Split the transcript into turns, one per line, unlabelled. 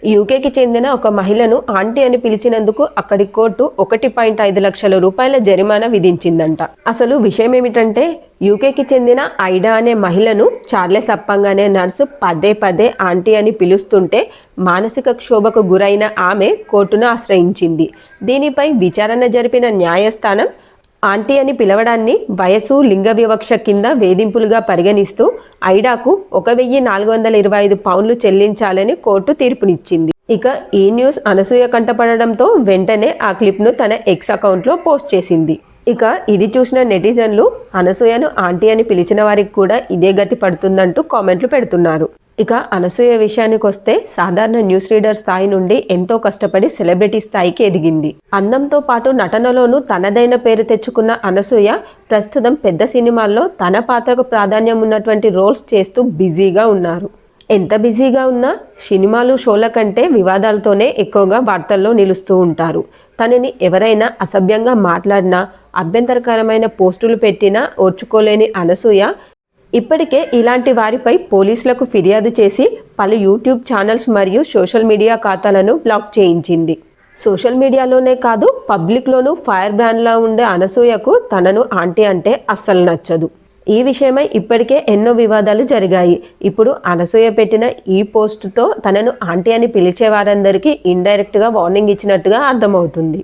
యూకేకి చెందిన ఒక మహిళను ఆంటీ అని పిలిచినందుకు అక్కడి కోర్టు 1.5 లక్షల రూపాయల జరిమానా విధించిందంట. అసలు విషయం ఏమిటంటే, యూకేకి చెందిన ఐడా అనే మహిళను చార్లెస్ అప్పంగ్ అనే నర్సు పదే పదే ఆంటీ అని పిలుస్తుంటే మానసిక క్షోభకు గురైన ఆమె కోర్టును ఆశ్రయించింది. దీనిపై విచారణ జరిపిన న్యాయస్థానం ఆంటీ అని పిలవడాన్ని వయసు, లింగ వివక్ష కింద వేధింపులుగా పరిగణిస్తూ ఐడాకు 1,425 పౌండ్లు చెల్లించాలని కోర్టు తీర్పునిచ్చింది. ఇక ఈ న్యూస్ అనసూయ కంటపడడంతో వెంటనే ఆ క్లిప్ను తన ఎక్స్ అకౌంట్లో పోస్ట్ చేసింది. ఇక ఇది చూసిన నెటిజన్లు అనసూయను ఆంటీ అని పిలిచిన వారికి కూడా ఇదే గతి పడుతుందంటూ కామెంట్లు పెడుతున్నారు. ఇక అనసూయ విషయానికి వస్తే సాధారణ న్యూస్ రీడర్ స్థాయి నుండి ఎంతో కష్టపడి సెలబ్రిటీ స్థాయికి ఎదిగింది. అందంతో పాటు నటనలోనూ తనదైన పేరు తెచ్చుకున్న అనసూయ ప్రస్తుతం పెద్ద సినిమాల్లో తన పాత్రకు ప్రాధాన్యం ఉన్నటువంటి రోల్స్ చేస్తూ బిజీగా ఉన్నారు. ఎంత బిజీగా ఉన్నా సినిమాలు, షోల కంటే వివాదాలతోనే ఎక్కువగా వార్తల్లో నిలుస్తూ ఉంటారు. తనని ఎవరైనా అసభ్యంగా మాట్లాడినా, అభ్యంతరకరమైన పోస్టులు పెట్టినా ఓర్చుకోలేని అనసూయ ఇప్పటికే ఇలాంటి వారిపై పోలీసులకు ఫిర్యాదు చేసి పలు యూట్యూబ్ ఛానల్స్ మరియు సోషల్ మీడియా ఖాతాలను బ్లాక్ చేయించింది. సోషల్ మీడియాలోనే కాదు, పబ్లిక్లోనూ ఫైర్ బ్రాండ్లా ఉండే అనసూయకు తనను ఆంటీ అంటే అస్సలు నచ్చదు. ఈ విషయమై ఇప్పటికే ఎన్నో వివాదాలు జరిగాయి. ఇప్పుడు అనసూయ పెట్టిన ఈ పోస్టుతో తనను ఆంటీ అని పిలిచే వారందరికీ ఇండైరెక్ట్గా వార్నింగ్ ఇచ్చినట్టుగా అర్థమవుతుంది.